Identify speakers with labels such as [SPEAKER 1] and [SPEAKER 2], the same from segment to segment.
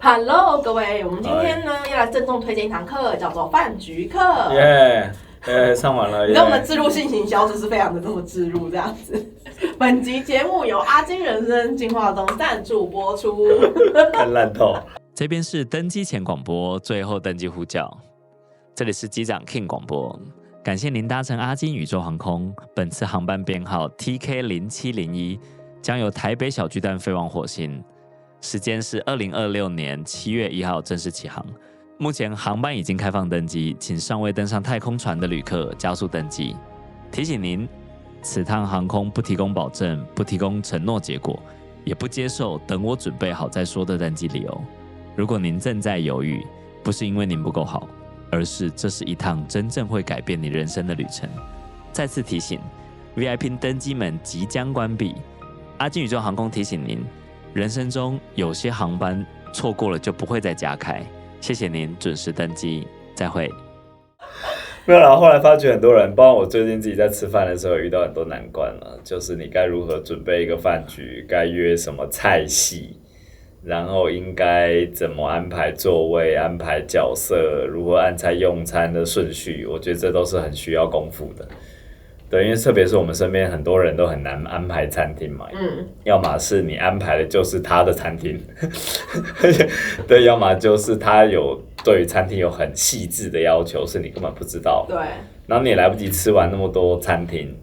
[SPEAKER 1] Hello， 各位，我们今天呢要来郑重推荐一堂课，叫做饭局课。
[SPEAKER 2] 上完了。
[SPEAKER 1] 你知道我们的置入性行销就是非常的这么置入这样子。本集节目由阿金人生进化中赞助播出。
[SPEAKER 2] 看烂透。
[SPEAKER 3] 这边是登机前广播，最后登机呼叫。这里是机长 King 广播，感谢您搭乘阿金宇宙航空，本次航班编号 TK0701，将由台北小巨蛋飞往火星。时间是2026年7月1号正式起航。目前航班已经开放登机，请尚未登上太空船的旅客加速登机。提醒您，此趟航空不提供保证，不提供承诺结果，也不接受等我准备好再说的登机理由。如果您正在犹豫，不是因为您不够好，而是这是一趟真正会改变你人生的旅程。再次提醒 ，VIP 登机门即将关闭。阿金宇宙航空提醒您，人生中有些航班错过了就不会再加开。谢谢您准时登机，再会。
[SPEAKER 2] 没有啦，后来发觉很多人，包括我最近自己在吃饭的时候也遇到很多难关了，就是你该如何准备一个饭局，该约什么菜系，然后应该怎么安排座位、安排角色，如何按菜用餐的顺序，我觉得这都是很需要功夫的。对，因为特别是我们身边很多人都很难安排餐厅嘛，要么是你安排的就是他的餐厅，对，要么就是他有对于餐厅有很细致的要求，是你根本不知道，
[SPEAKER 1] 对，
[SPEAKER 2] 然后你也来不及吃完那么多餐厅，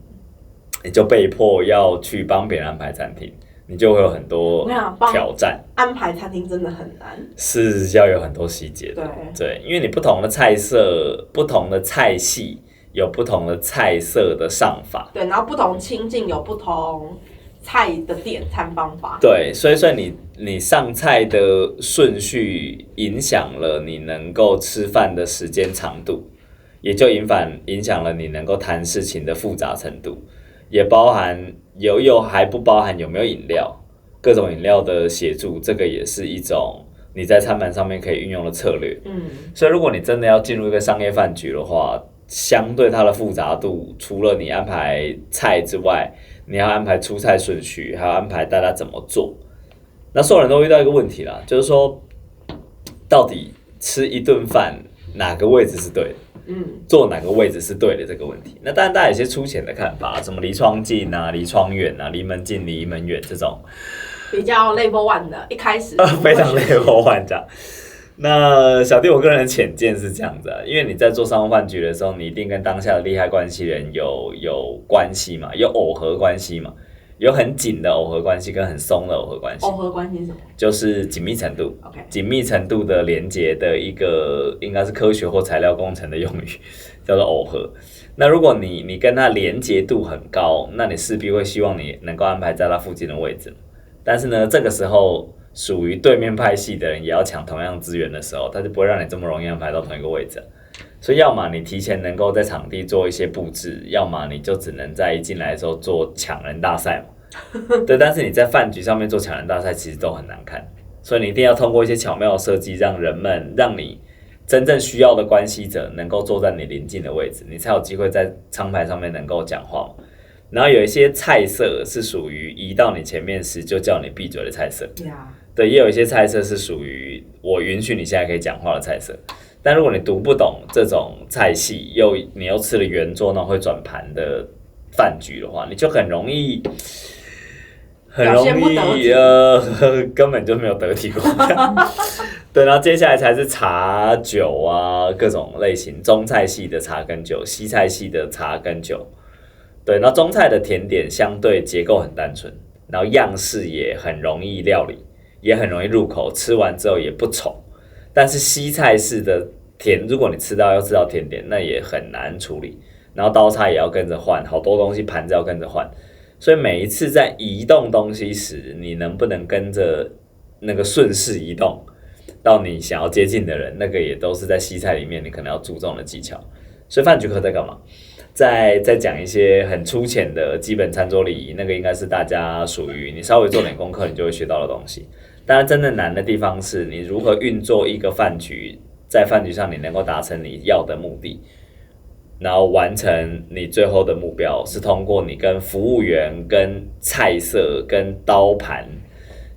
[SPEAKER 2] 你就被迫要去帮别人安排餐厅，你就会有很多挑战。
[SPEAKER 1] 安排餐厅真的很难，
[SPEAKER 2] 是要有很多细节的，对，因为你不同的菜色、不同的菜系。有不同的菜色的上法，
[SPEAKER 1] 对，然后不同情境有不同菜的点餐方法，
[SPEAKER 2] 对，所以你上菜的顺序影响了你能够吃饭的时间长度，也就影响了你能够谈事情的复杂程度，也包含又还不包含有没有饮料，各种饮料的协助，这个也是一种你在餐盘上面可以运用的策略。所以如果你真的要进入一个商业饭局的话，相对它的复杂度，除了你安排菜之外，你要安排出菜顺序，还要安排大家怎么做。那所有人都遇到一个问题啦，就是说，到底吃一顿饭哪个位置是对的？坐哪个位置是对的这个问题。那当然，大家有些粗浅的看法，什么离窗近啊、离窗远啊、离门近、离门远这种，
[SPEAKER 1] 比较 level one 的，一开始
[SPEAKER 2] 非常 level one 这样。那小弟我个人的浅见是这样子啊，因为你在做商务饭局的时候，你一定跟当下的利害关系人有关系嘛，有耦合关系嘛，有很紧的耦合关系跟很松的耦合关系。
[SPEAKER 1] 耦合关系是什么？
[SPEAKER 2] 就是紧密程度。
[SPEAKER 1] Okay.
[SPEAKER 2] 紧密程度的连结的一个应该是科学或材料工程的用语，叫做耦合。那如果你跟它连结度很高，那你势必会希望你能够安排在它附近的位置。但是呢，这个时候属于对面派系的人也要抢同样资源的时候，他就不会让你这么容易安排到同一个位置。所以要么你提前能够在场地做一些布置，要么你就只能在一进来的时候做抢人大赛嘛。对，但是你在饭局上面做抢人大赛其实都很难看，所以你一定要通过一些巧妙的设计，让你真正需要的关系者能够坐在你邻近的位置，你才有机会在餐牌上面能够讲话嘛。然后有一些菜色是属于移到你前面时就叫你闭嘴的菜色，对，也有一些菜色是属于我允许你现在可以讲话的菜色。但如果你读不懂这种菜系，你又吃了圆桌那种会转盘的饭局的话，你就很容易根本就没有得体过。对，然后接下来才是茶酒啊，各种类型，中菜系的茶跟酒，西菜系的茶跟酒。对，然后中菜的甜点相对结构很单纯，然后样式也很容易料理，也很容易入口，吃完之后也不丑。但是西菜式的如果你要吃到甜点，那也很难处理。然后刀叉也要跟着换，好多东西盘子要跟着换。所以每一次在移动东西时，你能不能跟着那个顺势移动到你想要接近的人，那个也都是在西菜里面你可能要注重的技巧。所以饭局课在干嘛？再讲一些很粗浅的基本餐桌礼仪，那个应该是大家属于你稍微做点功课你就会学到的东西。当然真的难的地方是你如何运作一个饭局，在饭局上你能够达成你要的目的，然后完成你最后的目标，是通过你跟服务员、跟菜色、跟刀盘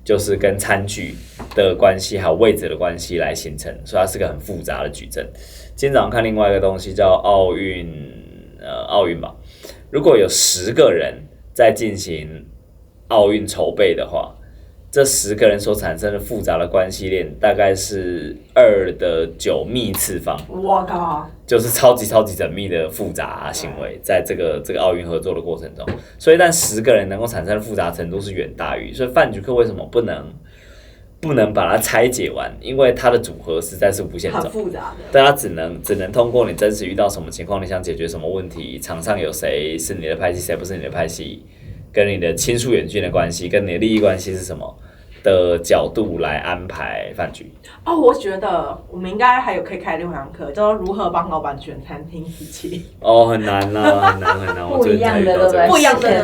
[SPEAKER 2] 就是跟餐具的关系还有位置的关系来形成，所以它是个很复杂的矩阵。今天早上看另外一个东西叫奥运吧，如果有10个人在进行奥运筹备的话，这10个人所产生的复杂的关系链大概是2的9幂次方。
[SPEAKER 1] 我靠，
[SPEAKER 2] 就是超级缜密的复杂行为，在这个奥运合作的过程中，所以但10个人能够产生的复杂程度是远大于，所以饭局课为什么不能把它拆解完？因为它的组合实在是无限种，
[SPEAKER 1] 很复杂的，
[SPEAKER 2] 大家只能通过你真实遇到什么情况，你想解决什么问题，场上有谁是你的派系，谁不是你的派系，跟你的亲疏远近的关系，跟你的利益关系是什么的角度来安排饭局。
[SPEAKER 1] 哦，我觉得我们应该还有可以开另外一堂课，叫做如何帮老板选餐厅一起。
[SPEAKER 2] 哦，很难啊，很难。
[SPEAKER 4] 不一样的，对不对？
[SPEAKER 1] 不一样的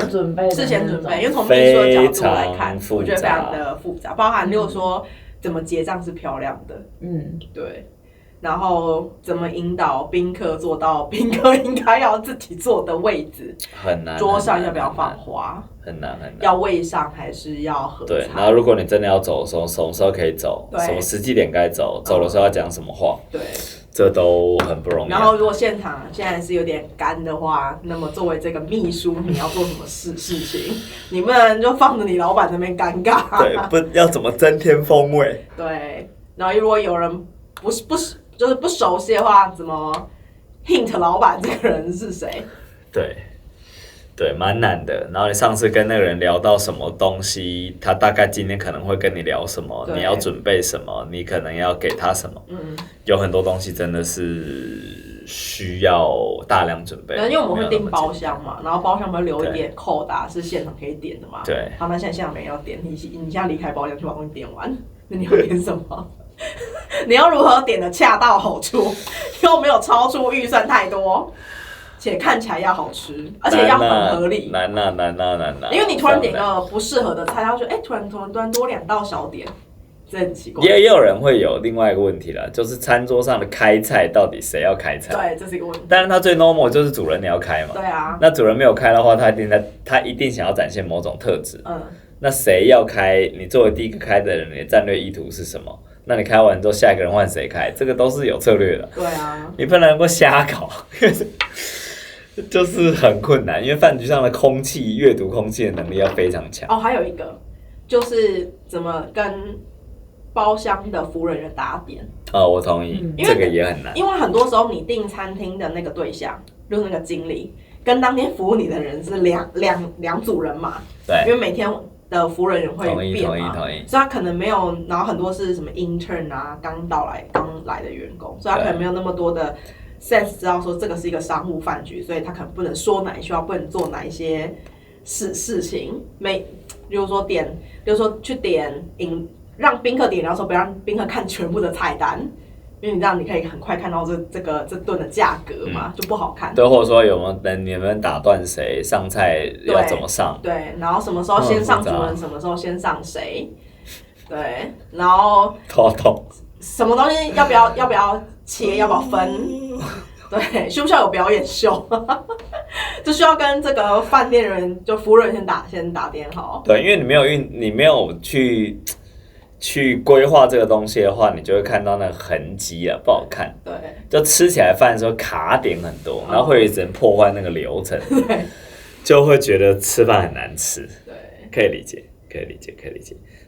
[SPEAKER 4] 事前准备，
[SPEAKER 1] 因为从秘书的角度来看，
[SPEAKER 2] 我
[SPEAKER 1] 觉得非常的复杂，包含例如说怎么结账是漂亮的，对。然后怎么引导宾客做到宾客应该要自己坐的位置，
[SPEAKER 2] 很难。
[SPEAKER 1] 桌上要不要放花？
[SPEAKER 2] 很难。
[SPEAKER 1] 要位上还是要合菜？
[SPEAKER 2] 对，然后如果你真的要走的时候，什么时候可以走？什么时机点该走？走的时候要讲什么话？
[SPEAKER 1] 对，
[SPEAKER 2] 这都很不容易。
[SPEAKER 1] 然后如果现场现在是有点干的话，那么作为这个秘书，你要做什么事情？你不能就放着你老板那边尴尬。
[SPEAKER 2] 对，不要怎么增添风味？
[SPEAKER 1] 对，然后如果有人就是不熟悉的话，怎么 hint 老板这个人是谁？
[SPEAKER 2] 对，蛮难的。然后你上次跟那个人聊到什么东西，他大概今天可能会跟你聊什么，你要准备什么，你可能要给他什么。有很多东西真的是需要大量准备。
[SPEAKER 1] 因为我们会订包厢嘛，然后包厢会留一点扣打是现场可以点的嘛。
[SPEAKER 2] 对。
[SPEAKER 1] 好，那现在没人要点，你现在离开包厢去把东西点完，那你要点什么？你要如何点的恰到好处，又没有超出预算太多，且看起来要好吃，而且要很合理。难。因为你突然点个不适合的菜，然后就突然多2道小点，这很奇怪。
[SPEAKER 2] 也有人会有另外一个问题啦，就是餐桌上的开菜到底谁要开菜？
[SPEAKER 1] 对，这是一个问题。
[SPEAKER 2] 但是他最 normal 就是主人你要开嘛。
[SPEAKER 1] 对啊。
[SPEAKER 2] 那主人没有开的话，他一定想要展现某种特质。那谁要开？你作为第一个开的人，你的战略意图是什么？那你开完之后，下一个人换谁开？这个都是有策略的。
[SPEAKER 1] 对啊，
[SPEAKER 2] 你不能够瞎搞，就是很困难。因为饭局上的空气，阅读空气的能力要非常强。
[SPEAKER 1] 哦，还有一个就是怎么跟包厢的服务人员打点。
[SPEAKER 2] 哦，我同意，这个也很难。
[SPEAKER 1] 因为很多时候你订餐厅的那个对象，就是那个经理，跟当天服务你的人是两组人嘛。
[SPEAKER 2] 对，
[SPEAKER 1] 因为每天的服务人员会变嘛，
[SPEAKER 2] 同意，
[SPEAKER 1] 所以他可能没有，然后很多是什么 intern 啊，刚来的员工，所以他可能没有那么多的 sense 知道说这个是一个商务饭局，所以他可能不能说哪一句话，不能做哪一些事情。比如说去点让宾客点，然后说不要让宾客看全部的菜单。因为你这样，你可以很快看到这顿的价格嘛，就不好看。
[SPEAKER 2] 对，或者说你们打断谁上菜要怎么上？
[SPEAKER 1] 对，然后什么时候先上主人，什么时候先上谁？对，然后什么东西要不要切，要不要分？对，需不需要有表演秀？就需要跟这个饭店人就服务人先打点好。
[SPEAKER 2] 对，因为你没有去规划这个东西的话，你就会看到那个痕迹啊，不好看。
[SPEAKER 1] 对，
[SPEAKER 2] 就吃起来饭的时候卡点很多，然后会有一人破坏那个流程，
[SPEAKER 1] 对，
[SPEAKER 2] 就会觉得吃饭很难吃。
[SPEAKER 1] 对，
[SPEAKER 2] 可以理解。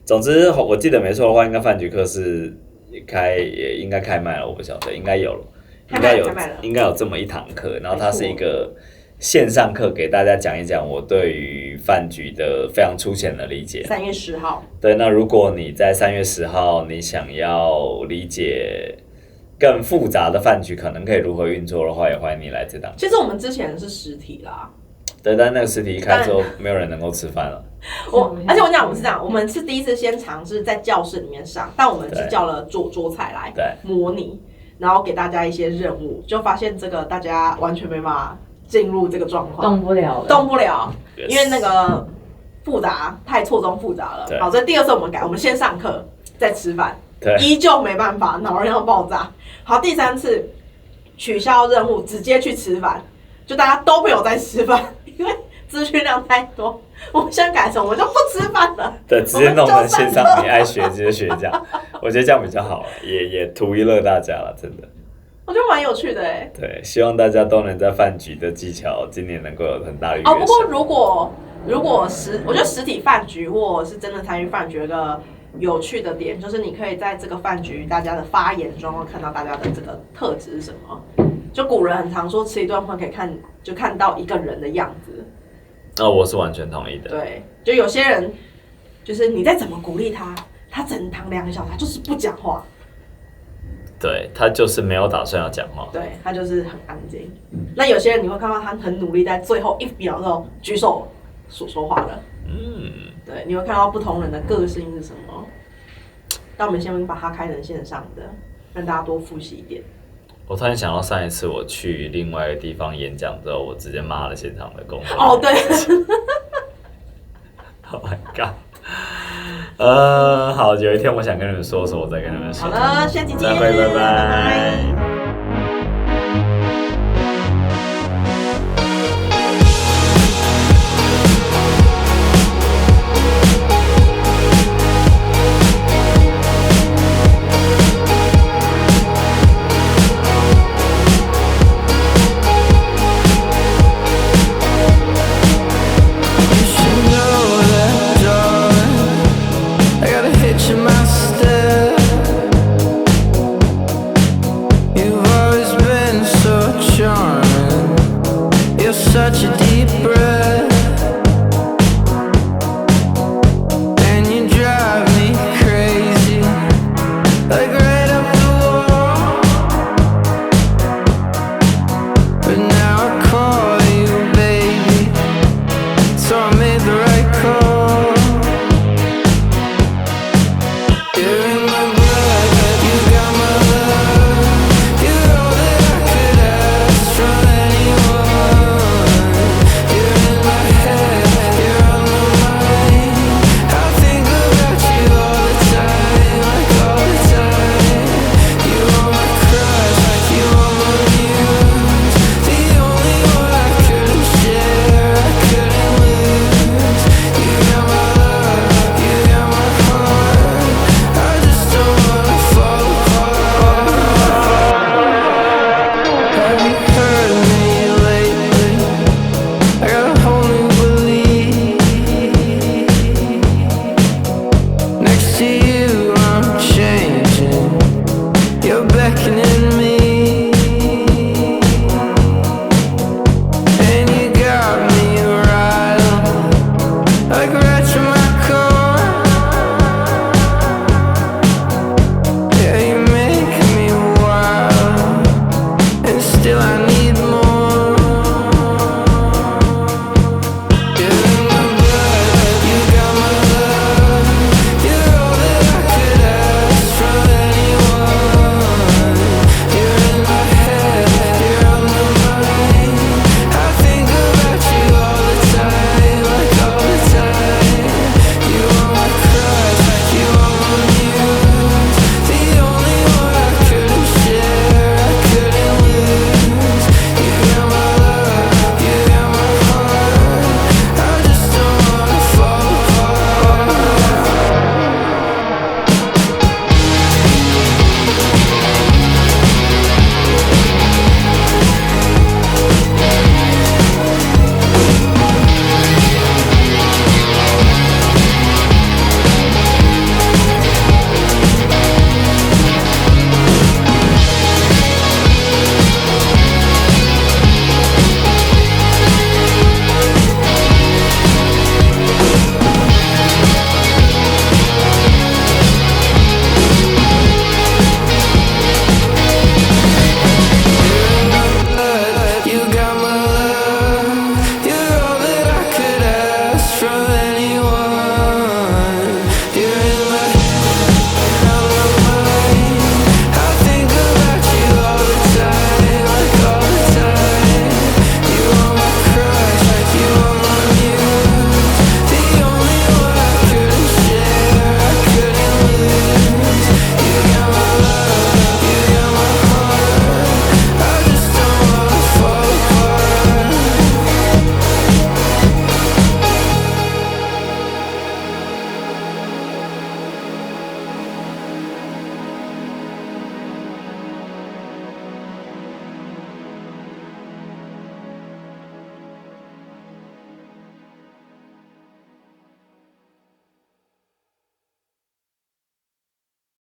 [SPEAKER 2] 总之，我记得没错的话，应该饭局课是也应该开卖了，我不晓得，应该有了，应该有这么一堂课，然后它是一个线上课，给大家讲一讲我对于饭局的非常粗浅的理解。
[SPEAKER 1] 3月10号。
[SPEAKER 2] 对，那如果你在3月10号，你想要理解更复杂的饭局可能可以如何运作的话，也欢迎你来这档。
[SPEAKER 1] 其实我们之前是实体啦。
[SPEAKER 2] 对，但那个实体一开之后，没有人能够吃饭了。
[SPEAKER 1] 而且我讲我们是这样，我们是第一次先尝试在教室里面上，但我们是叫了桌菜来模拟，然后给大家一些任务，就发现这个大家完全没办法进入这个状况，动不了，因为那个复杂太错综复杂了。好，所以第二次我们改，我们先上课再吃饭，依旧没办法，脑人要爆炸。好，第3次取消任务，直接去吃饭，就大家都没有在吃饭，因为资讯量太多，我们现在改成我们就不吃饭了。
[SPEAKER 2] 对，直接弄成线上，你爱学直接学这样，我觉得这样比较好，也图一乐大家了，真的。
[SPEAKER 1] 我觉得蛮有趣的哎。
[SPEAKER 2] 对，希望大家都能在饭局的技巧今年能够有很大的跃升。
[SPEAKER 1] 不过如果我觉得实体饭局或者是真的参与饭局，有个有趣的点就是你可以在这个饭局大家的发言中看到大家的这个特质是什么。就古人很常说吃一顿饭可以看到一个人的样子。
[SPEAKER 2] 我是完全同意的。
[SPEAKER 1] 对，就有些人就是你再怎么鼓励他，他整堂2个小时他就是不讲话。
[SPEAKER 2] 对，他就是没有打算要讲话。
[SPEAKER 1] 对，他就是很安静。那有些人你会看到他很努力，在最后1秒的时候举手说话了。对，你会看到不同人的个性是什么。但我们先把它开成线上的，让大家多复习一点。
[SPEAKER 2] 我突然想到上一次我去另外一个地方演讲之后，我直接骂了现场的工作。
[SPEAKER 1] 对。
[SPEAKER 2] Oh my god。好，有一天我想跟你们说，我再跟你们说。
[SPEAKER 1] 好了，下期见，
[SPEAKER 2] 再会，拜拜。